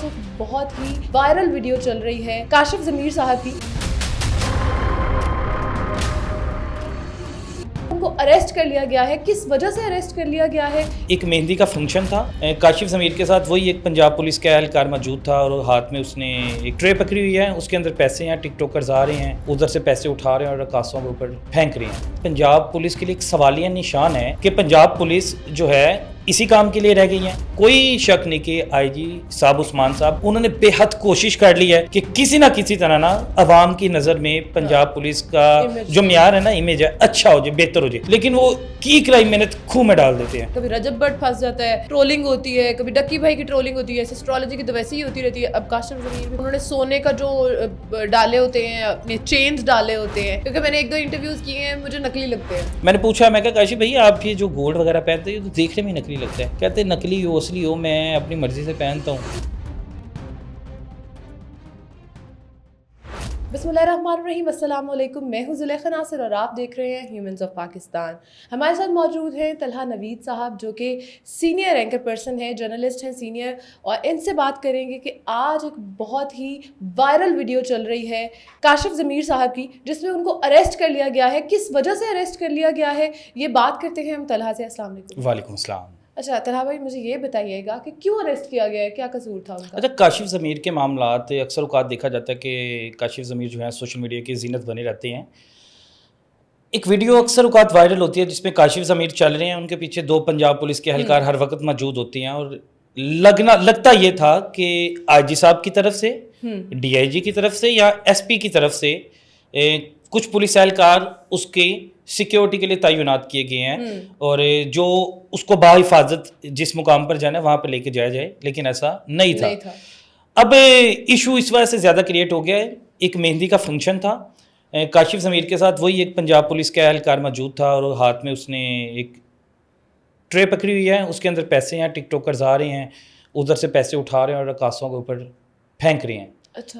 ایک بہت ہی viral video چل رہی ہے کاشف ضمیر صاحب کی. ان کو اریسٹ کر لیا گیا ہے. کس وجہ سے اریسٹ کر لیا گیا ہے؟ ایک مہندی کا فنکشن تھا. کاشف ضمیر کے ساتھ وہی ایک پنجاب پولیس کا اہلکار موجود تھا اور ہاتھ میں اس نے ایک ٹرے پکڑی ہوئی ہے. اس کے اندر پیسے ہیں. ٹک ٹاکرز آ رہے ہیں, ادھر سے پیسے اٹھا رہے ہیں اور رقاصوں کے اوپر پھینک رہے ہیں. پنجاب پولیس کے لیے ایک سوالیہ نشان ہے کہ پنجاب پولیس جو ہے اسی کام کے لیے رہ گئی ہیں. کوئی شک نہیں کہ آئی جی صاحب عثمان صاحب انہوں نے بے حد کوشش کر لی ہے کہ کسی نہ کسی طرح نا عوام کی نظر میں پنجاب پولیس کا جو معیار ہے نا, امیج ہے, اچھا ہو جائے, بہتر ہو جائے. لیکن وہ کی کرائم محنت خوں میں ڈال دیتے ہیں. کبھی رجب بٹ پھنس جاتا ہے, ٹرولنگ ہوتی ہے, کبھی ڈکی بھائی کی ٹرولنگ ہوتی ہے, ایسٹرالوجی کی تو ویسے ہی ہوتی رہتی ہے. اب کاشف ضمیر انہوں نے سونے کا جو ڈالے ہوتے ہیں, اپنے چینز ڈالے ہوتے ہیں, کیونکہ میں نے ایک دو انٹرویوز کیے ہیں, مجھے نقلی لگتے ہیں. میں نے پوچھا, میں کہا کاشف بھائی آپ یہ جو گولڈ وغیرہ پہنتے ہیں تو دیکھنے میں نقلی لگتا ہے. کہتے ہیں نقلی ہو اصلی ہو میں اپنی مرضی سے پہنتا ہوں. بسم اللہ الرحمن الرحیم. السلام علیکم, میں ہوں زلیخا ناصر اور آپ دیکھ رہے ہیں ہیومنز آف پاکستان. ہمارے ساتھ موجود ہیں طلحہ نوید صاحب جو کہ سینئر اینکر پرسن ہیں, جرنلسٹ ہیں سینئر, اور ان سے بات کریں گے کہ آج ایک بہت ہی وائرل ویڈیو چل رہی ہے کاشف ضمیر صاحب کی, جس میں ان کو اریسٹ کر لیا گیا ہے. کس وجہ سے اریسٹ کر لیا گیا ہے یہ بات کرتے ہیں ہم طلحہ سے. السلام علیکم. وعلیکم السلام. اچھا طلحہ بھائی, مجھے یہ بتائیے گا کہ کیوں اریسٹ کیا گیا ہے, کیا قصور تھا ان کا؟ اچھا, کاشف ضمیر کے معاملات اکثر اوقات دیکھا جاتا ہے کہ کاشف ضمیر جو ہے سوشل میڈیا کی زینت بنے رہتے ہیں. ایک ویڈیو اکثر اوقات وائرل ہوتی ہے جس میں کاشف ضمیر چل رہے ہیں, ان کے پیچھے دو پنجاب پولیس کے اہلکار ہر وقت موجود ہوتے ہیں, اور لگتا یہ تھا کہ آئی جی صاحب کی طرف سے, ڈی آئی جی کی طرف سے یا ایس پی کی طرف سے کچھ پولیس اہلکار اس کی سیکیورٹی کے لیے تعینات کیے گئے ہیں, اور جو اس کو بحفاظت جس مقام پر جانا ہے وہاں پہ لے کے جایا جائے, لیکن ایسا نہیں تھا. اب ایشو اس وجہ سے زیادہ کریٹ ہو گیا ہے. ایک مہندی کا فنکشن تھا, کاشف ضمیر کے ساتھ وہی ایک پنجاب پولیس کا اہلکار موجود تھا اور ہاتھ میں اس نے ایک ٹرے پکڑی ہوئی ہے. اس کے اندر پیسے ہیں. ٹک ٹاکرز آ رہے ہیں, ادھر سے پیسے اٹھا رہے ہیں اور رقاصوں کے اوپر پھینک رہے ہیں.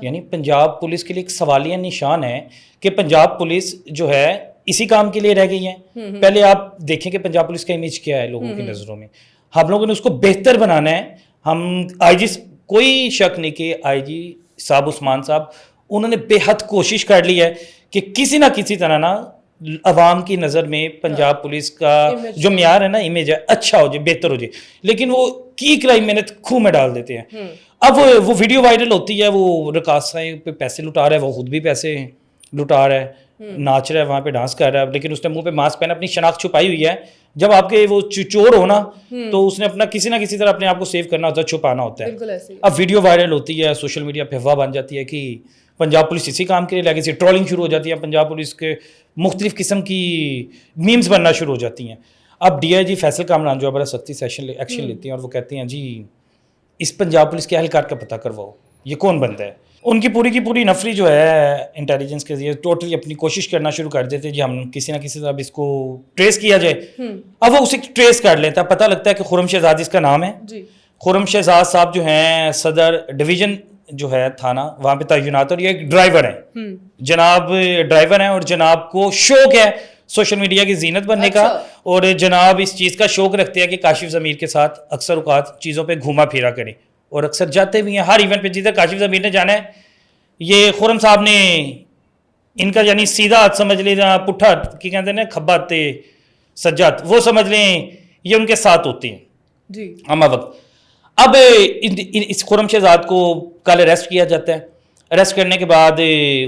یعنی پنجاب پولیس کے لیے ایک سوالیہ نشان ہے کہ پنجاب پولیس جو ہے اسی کام کے لیے رہ گئی ہیں. پہلے آپ دیکھیں کہ پنجاب پولیس کا امیج کیا ہے لوگوں کی نظروں میں. ہم لوگوں نے اس کو بہتر بنانا ہے. ہم آئی جی, کوئی شک نہیں کہ آئی جی صاحب عثمان صاحب انہوں نے بے حد کوشش کر لی ہے کہ کسی نہ کسی طرح نا عوام کی نظر میں پنجاب پولیس کا جو معیار ہے نا, امیج ہے, اچھا ہو جائے, بہتر ہو جائے. لیکن وہ کی کرائم محنت خوں میں ڈال دیتے ہیں. اب وہ ویڈیو وائرل ہوتی ہے, وہ رقاصیں پہ پیسے لٹا رہا ہے, وہ خود بھی پیسے لٹا رہا ہے, ناچ رہا ہے, وہاں پہ ڈانس کر رہا ہے, لیکن اس نے منہ پہ ماسک پہنا, اپنی شناخت چھپائی ہوئی ہے. جب آپ کے وہ چور ہونا تو اس نے اپنا کسی نہ کسی طرح اپنے آپ کو سیو کرنا ہوتا ہے, چھپانا ہوتا ہے. اب ویڈیو وائرل ہوتی ہے, سوشل میڈیا پہ افواہ بن جاتی ہے کہ پنجاب پولیس اسی کام کے لیے لگی, ٹرولنگ شروع ہو جاتی ہے, پنجاب پولیس کے مختلف قسم کی میمز بننا شروع ہو جاتی ہیں. اب ڈی آئی جی فیصل کامران جو ہے بڑا سختی سے ایکشن لیتی ہیں اور وہ کہتے ہیں جی اس پنجاب پولیس کے اہلکار کا پتہ کرواؤ, یہ کون بندہ ہے. ان کی پوری نفری جو ہے انٹیلیجنس کے ذریعے ٹوٹلی اپنی کوشش کرنا شروع کر دیتے ہیں جی ہم کسی نہ کسی طرح اس کو ٹریس کیا جائے. اب وہ اسے ٹریس کر لیتا ہے, پتہ لگتا ہے کہ خرم شہزاد اس کا نام ہے. خرم شہزاد صاحب جو ہیں صدر ڈویژن جو ہے تھانہ, وہاں پہ تعینات, اور یہ ایک ڈرائیور ہیں, جناب ڈرائیور ہیں, اور جناب کو شوق ہے سوشل میڈیا کی زینت بننے کا, اور جناب اس چیز کا شوق رکھتے ہیں کہ کاشف ضمیر کے ساتھ اکثر اوقات چیزوں پہ گھوما پھرا کریں, اور اکثر جاتے بھی ہیں ہر ایونٹ پہ. جدھر کاشف ضمیر نے جانا ہے, یہ خرم صاحب نے ان کا یعنی سیدھا ہاتھ سمجھ لیں, پٹھا کی کہتے ہیں نا کھبا تے سجاد, وہ سمجھ لیں یہ ان کے ساتھ ہوتے ہیں جی ہمہ وقت. اب اس خرم شہزاد کو کل اریسٹ کیا جاتا ہے. اریسٹ کرنے کے بعد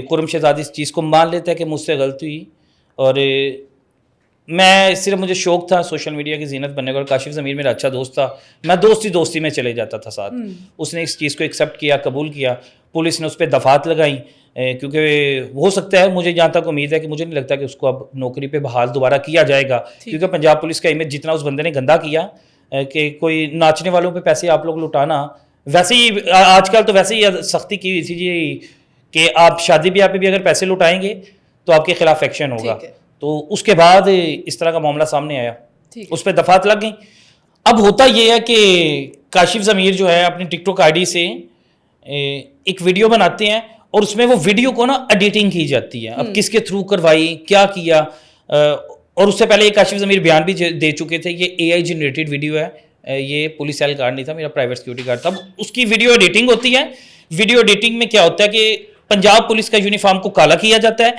خرم شہزاد اس چیز کو مان لیتا ہے کہ مجھ سے غلطی ہوئی, اور میں صرف مجھے شوق تھا سوشل میڈیا کی زینت بننے کا, اور کاشف ضمیر میرا اچھا دوست تھا, میں دوستی میں چلے جاتا تھا ساتھ. اس نے اس چیز کو ایکسیپٹ کیا, قبول کیا. پولیس نے اس پہ دفعات لگائیں, کیونکہ ہو سکتا ہے, مجھے جہاں تک امید ہے کہ مجھے نہیں لگتا کہ اس کو اب نوکری پہ بحال دوبارہ کیا جائے گا, کیونکہ پنجاب پولیس کا امیج جتنا اس بندے نے گندا کیا کہ کوئی ناچنے والوں پہ پیسے آپ لوگ لٹانا, ویسے ہی آج کل تو ویسے ہی سختی کی ہوئی تھی جی کہ آپ شادی بیاہ پہ بھی اگر پیسے لٹائیں گے تو آپ کے خلاف ایکشن ہوگا. تو اس کے بعد اس طرح کا معاملہ سامنے آیا, اس پہ دفعات لگ گئیں. اب ہوتا یہ ہے کہ کاشف ضمیر جو ہے اپنی ٹک ٹاک آئی ڈی سے ایک ویڈیو بناتے ہیں, اور اس میں وہ ویڈیو کو نا ایڈیٹنگ کی جاتی ہے. اب کس کے تھرو کروائی, کیا کیا, اور اس سے پہلے یہ کاشف ضمیر بیان بھی دے چکے تھے, یہ اے آئی جنریٹڈ ویڈیو ہے, یہ پولیس اہلکار نہیں تھا, میرا پرائیویٹ سیکورٹی گارڈ تھا. اس کی ویڈیو ایڈیٹنگ ہوتی ہے. ویڈیو ایڈیٹنگ میں کیا ہوتا ہے کہ پنجاب پولیس کا یونیفارم کو کالا کیا جاتا ہے.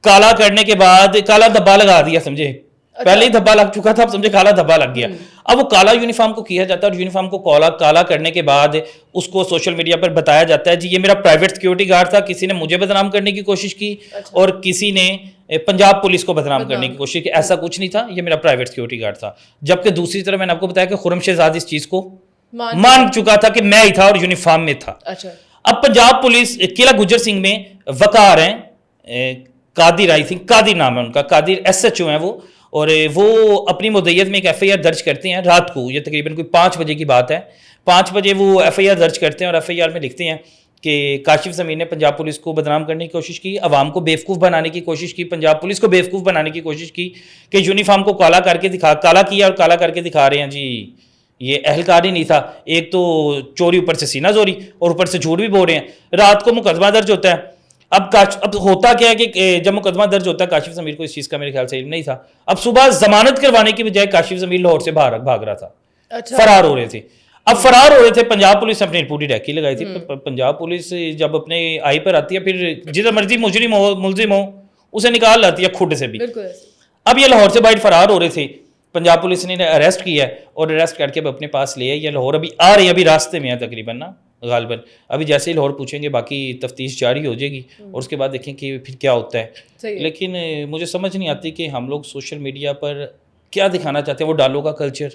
کالا کرنے کے بعد کالا دھبا لگا دیا, سمجھے, پہلے ہی دھبا لگ چکا تھا, اب سمجھے کالا دھبا لگ گیا. اب وہ کالا یونیفارم کو کیا جاتا ہے, اور یونیفارم کو کالا کرنے کے بعد اس کو سوشل میڈیا پر بتایا جاتا ہے جی یہ میرا پرائیویٹ سیکورٹی گارڈ تھا, کسی نے مجھے بدنام کرنے کی کوشش کی اور کسی نے پنجاب پولیس کو بدنام کرنے کی کوشش کی. ایسا کچھ نہیں تھا, یہ میرا پرائیویٹ سیکورٹی گارڈ تھا. جبکہ دوسری طرف میں نے آپ کو بتایا کہ خرم شہزاد اس چیز کو مان چکا تھا کہ میں ہی تھا اور یونیفارم میں تھا. اب پنجاب پولیس قلعہ گجر سنگھ میں وقار ہیں, قادر, آئی تھنک قادر نام ہے ان کا, قادر ایس ایچ او ہیں وہ, اور وہ اپنی مدعیت میں ایک ایف آئی آر درج کرتے ہیں رات کو. یہ تقریباً کوئی 5 بجے کی بات ہے. 5 بجے وہ ایف آئی آر درج کرتے ہیں اور ایف آئی آر میں لکھتے ہیں کہ کاشف ضمیر نے پنجاب پولیس کو بدنام کرنے کی کوشش کی, عوام کو بیوقوف بنانے کی کوشش کی, پنجاب پولیس کو بیوقوف بنانے کی کوشش کی کہ یونیفارم کو کالا کیا اور کالا کر کے دکھا رہے ہیں جی یہ اہلکار ہی نہیں تھا. ایک تو چوری اوپر سے سینہ زوری اور اوپر سے جھوٹ بھی بول رہے ہیں. رات کو مقدمہ درج ہوتا ہے. اب ہوتا کیا ہے کہ جب مقدمہ درج ہوتا ہے, کاشف ضمیر کو اس چیز کا میرے خیال سے علم نہیں تھا. اب صبح ضمانت کروانے کی بجائے کاشف ضمیر لاہور سے بھاگ رہا تھا, فرار ہو رہے تھے. اب فرار ہو رہے تھے, پنجاب پولیس نے اپنی پوری ڈیکی لگائی تھی. پنجاب پولیس جب اپنے آئی پر آتی ہے پھر جدھر مرضی مجرم ہو ملزم ہو اسے نکال لاتی ہے کھڈ سے بھی. اب یہ لاہور سے باہر فرار ہو رہے تھے, پنجاب پولیس نے اریسٹ کیا ہے اور اریسٹ کر کے اب اپنے پاس لے آئی. یہ لاہور ابھی آ رہے ہیں, ابھی راستے میں ہیں تقریباً نا غالباً. ابھی جیسے ہی لاہور پوچھیں گے باقی تفتیش جاری ہو جائے گی اور اس کے بعد دیکھیں کہ پھر کیا ہوتا ہے. لیکن مجھے سمجھ نہیں آتی کہ ہم لوگ سوشل میڈیا پر کیا دکھانا چاہتے ہیں. وہ ڈالو کا کلچر,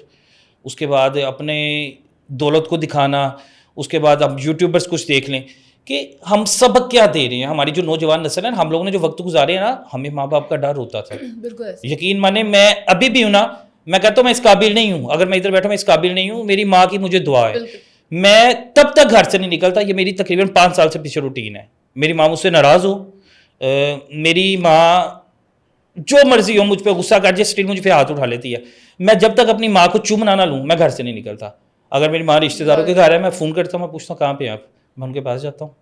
اس کے بعد اپنے دولت کو دکھانا, اس کے بعد اب یوٹیوبرس کچھ دیکھ لیں کہ ہم سبق کیا دے رہے ہیں. ہماری جو نوجوان نسل ہے, ہم لوگوں نے جو وقت گزارے ہیں نا, ہمیں ماں باپ کا ڈر ہوتا تھا. یقین مانے میں ابھی بھی ہوں نا, میں کہتا ہوں میں اس قابل نہیں ہوں. اگر میں ادھر بیٹھا میں اس قابل نہیں ہوں, میری ماں کی مجھے دعا ہے. میں تب تک گھر سے نہیں نکلتا, یہ میری تقریباً 5 سال سے پیچھے روٹین ہے. میری ماں مجھ سے ناراض ہو, میری ماں جو مرضی ہو مجھ پہ غصہ کر جائے, اسٹل مجھ پہ ہاتھ اٹھا لیتی ہے. میں جب تک اپنی ماں کو چومنا نہ لوں میں گھر سے نہیں نکلتا. اگر میری ماں رشتہ داروں کے گھر ہے, میں فون کرتا ہوں, میں پوچھتا ہوں کہاں پہ آپ, میں ان کے پاس جاتا ہوں,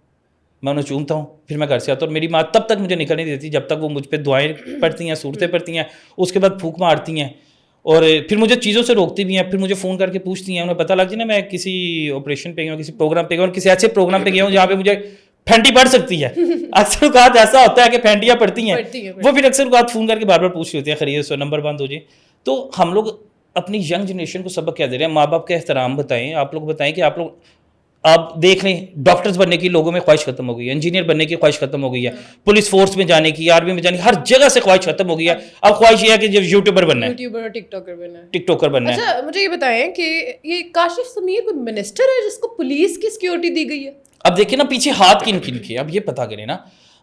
میں انہیں چومتا ہوں, پھر میں گھر سے آتا ہوں. اور میری ماں تب تک مجھے نکل نہیں دیتی جب تک وہ مجھ پہ دعائیں پڑھتی ہیں, صورتیں پڑھتی ہیں, اس کے بعد پھونک مارتی ہیں اور پھر مجھے چیزوں سے روکتی بھی ہیں. پھر مجھے فون کر کے پوچھتی ہیں, انہیں پتہ لگ جائے نا میں کسی آپریشن پہ گیا ہوں, کسی پروگرام پہ گیا ہوں, کسی ایسے پروگرام پہ گیا ہوں جہاں پہ مجھے پھینٹی پڑ سکتی ہے. اکثر اوقات ایسا ہوتا ہے کہ پھینٹیاں پڑتی ہیں, وہ پھر اکثر اوقات فون کر کے بار بار پوچھ رہی ہوتی ہیں خیریت سے, نمبر بند ہو جائے. تو ہم لوگ اپنی ینگ جنریشن کو سبق کیا دے رہے ہیں؟ ماں باپ کا احترام بتائیں. آپ لوگ بتائیں کہ آپ دیکھ لیں, ڈاکٹرز بننے کی لوگوں میں خواہش ختم ہو گئی ہے, انجینئر بننے کی خواہش ختم ہو گئی ہے, پولیس فورس میں جانے کی, آرمی میں جانے کی, ہر جگہ سے خواہش ختم ہو گئی ہے. اب خواہش یہ ہے کہ یوٹیوبر بننا ہے, یوٹیوبر ٹک ٹاکر بننا ہے. اچھا مجھے یہ بتائیں کہ یہ کاشف ضمیر کوئی منسٹر ہے جس کو پولیس کی سیکورٹی دی گئی ہے؟ اب دیکھیں نا پیچھے ہاتھ کن کن کے, اب یہ پتہ کریں نا.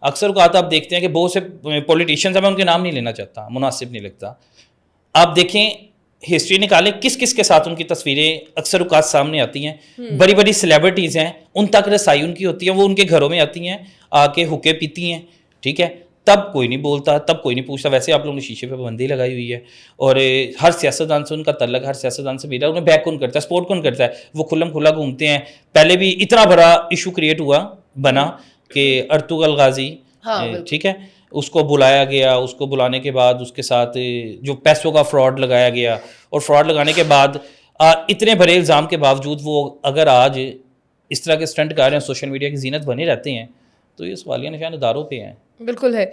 اکثر اوقات آپ دیکھتے ہیں کہ بہت سے پولیٹیشینز, میں ان کے نام نہیں لینا چاہتا, مناسب نہیں لگتا. آپ دیکھیں ہسٹری نکالیں کس کس کے ساتھ ان کی تصویریں اکثر اوقات سامنے آتی ہیں. بڑی بڑی سیلیبریٹیز ہیں, ان تک رسائی ان کی ہوتی ہے, وہ ان کے گھروں میں آتی ہیں, آ کے حقے پیتی ہیں, ٹھیک ہے, تب کوئی نہیں بولتا, تب کوئی نہیں پوچھتا. ویسے آپ لوگوں نے شیشے پہ پابندی لگائی ہوئی ہے اور ہر سیاستدان سے ان کا تعلق, ہر سیاستدان سے میرا, انہیں بیک کون کرتا ہے, سپورٹ کون کرتا ہے, وہ کھلم کھلا گھومتے ہیں. پہلے بھی اتنا بڑا ایشو کریٹ بنا کہ ارطغرل غازی, ٹھیک ہے, اس کو بلایا گیا, اس کو بلانے کے بعد اس کے ساتھ جو پیسوں کا فراڈ لگایا گیا, اور فراڈ لگانے کے بعد اتنے بڑے الزام کے باوجود وہ اگر آج اس طرح کے اسٹنٹ کر رہے ہیں, سوشل میڈیا کی زینت بنے رہتے ہیں, تو یہ سوالیہ نشان اداروں پہ ہیں. بالکل ہے.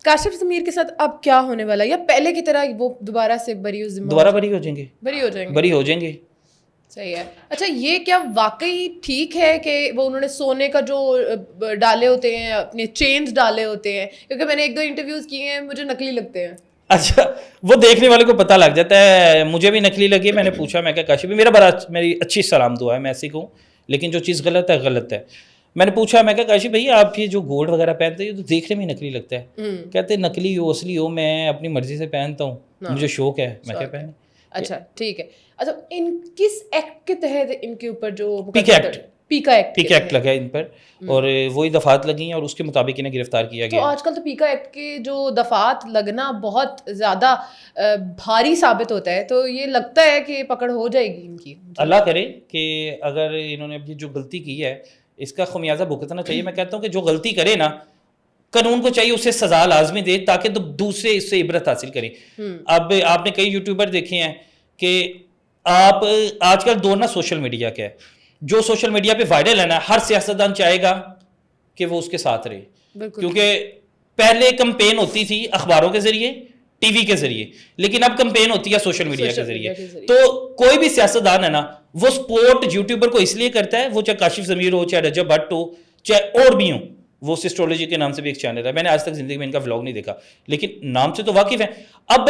کاشف ضمیر کے ساتھ اب کیا ہونے والا ہے, یا پہلے کی طرح وہ دوبارہ سے بری ہو جائیں گے؟ صحیح ہے. اچھا یہ کیا واقعی ٹھیک ہے کہ وہ انہوں نے سونے کا جو ڈالے ہوتے ہیں, اپنے چینز ڈالے ہوتے ہیں, کیونکہ میں نے 1-2 انٹرویوز کیے ہیں, مجھے نقلی لگتے ہیں. اچھا وہ دیکھنے والے کو پتہ لگ جاتا ہے, مجھے بھی نقلی لگی. میں نے پوچھا, میں کہا کاشف میری اچھی سلام دعا ہے, میں ایسی کہوں, لیکن جو چیز غلط ہے غلط ہے. میں نے پوچھا, میں کہا کاشف بھائی آپ یہ جو گولڈ وغیرہ پہنتے ہیں تو دیکھنے میں نقلی لگتا ہے. کہتے ہیں نقلی ہو اصلی ہو, میں اپنی مرضی سے پہنتا ہوں, مجھے شوق ہے. میں کیا پہنے. اچھا ٹھیک ہے. اچھا ان کس ایکٹ کے تحت ان کے اوپر جو پیکا ایکٹ لگا ہے ان پر, اور وہی دفعات لگی ہیں اور اس کے مطابق انہیں گرفتار کیا گیا. تو آج کل تو پیکا ایکٹ کے جو دفعات لگنا بہت زیادہ بھاری ثابت ہوتا ہے, تو یہ لگتا ہے کہ پکڑ ہو جائے گی ان کی. اللہ کرے کہ اگر انہوں نے ابھی جو غلطی کی ہے اس کا خمیازہ بھگتنا چاہیے. میں کہتا ہوں کہ جو غلطی کرے نا, قانون کو چاہیے اسے سزا لازمی دے تاکہ دوسرے اس سے عبرت حاصل کریں. اب آپ نے کئی یوٹیوبر دیکھے ہیں کہ آپ آج کل دور نا سوشل میڈیا کا ہے, جو سوشل میڈیا پہ وائرل ہے نا, ہر سیاستدان چاہے گا کہ وہ اس کے ساتھ رہے, کیونکہ پہلے کمپین ہوتی تھی اخباروں کے ذریعے, ٹی وی کے ذریعے, لیکن اب کمپین ہوتی ہے سوشل میڈیا کے ذریعے. تو کوئی بھی سیاستدان ہے نا, وہ سپورٹ یوٹیوبر کو اس لیے کرتا ہے, وہ چاہے کاشف ضمیر ہو, چاہے رجب بھٹ ہو, چاہے اور بھی ہوں. وہ اسٹرولوجی کے نام سے بھی ایک چینل ہے, میں نے آج تک زندگی میں ان کا ولاگ نہیں دیکھا, لیکن نام سے تو واقف ہے. اب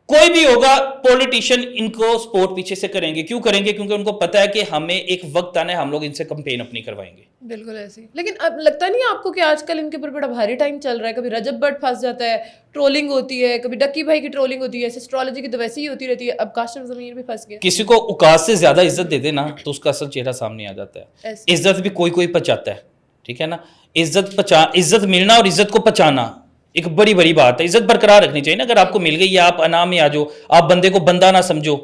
کوئی بھی ہوگا پولیٹیشین ان کو سپورٹ پیچھے سے کریں گے. کیوں کریں گے؟ کیونکہ ان کو پتا ہے کہ ہمیں ایک وقت آنا ہے, ہم لوگ ان سے کمپین اپنی کروائیں گے. بالکل ایسے ہی. لیکن اب لگتا نہیں آپ کو کہ آج کل ان کے اوپر بڑا بھاری ٹائم چل رہا ہے؟ کبھی رجب بٹ پھنس جاتا ہے, ٹرولنگ ہوتی ہے, کبھی ڈکی بھائی کی ٹرولنگ ہوتی ہے, اسٹرالوجی کی تو ویسے ہی ہوتی رہتی ہے, اب کاشف ضمیر بھی پھنس گیا. کسی کو اوقات سے زیادہ عزت دے دے نا تو اس کا اصل چہرہ سامنے آ جاتا ہے. عزت بھی کوئی کوئی پچاتا ہے, ٹھیک ہے نا. عزت ملنا اور عزت کو پچانا ایک بڑی بڑی بات ہے. عزت برقرار رکھنی چاہیے نا. اگر آپ کو مل گئی ہے, آپ انا میں آ جاؤ, آپ بندے کو بندہ نہ سمجھو,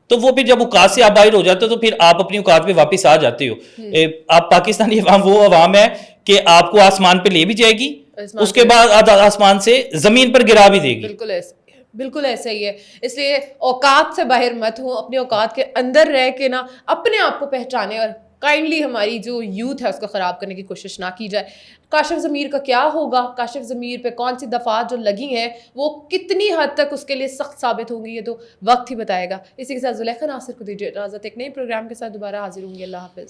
تو وہ پھر جب اوقات سے آپ باہر ہو جاتے ہو تو پھر آپ اپنی اوقات پہ واپس آ جاتے ہو. آپ پاکستانی عوام وہ عوام ہے کہ آپ کو آسمان پہ لے بھی جائے گی, اس کے بعد آسمان سے زمین پر گرا بھی دے گی. بالکل ایسا ہی ہے. اس لیے اوقات سے باہر مت ہوں, اپنے اوقات کے اندر رہ کے نا اپنے آپ کو پہچانے, اور کائنڈلی ہماری جو یوتھ ہے اس کو خراب کرنے کی کوشش نہ کی جائے. کاشف ضمیر کا کیا ہوگا, کاشف ضمیر پہ کون سی دفعات جو لگی ہیں وہ کتنی حد تک اس کے لیے سخت ثابت ہوں گی, یہ تو وقت ہی بتائے گا. اسی کے ساتھ زلیخا ناصر کو دیجیے اجازت. ایک نئے پروگرام کے ساتھ دوبارہ حاضر ہوں گی. اللہ حافظ.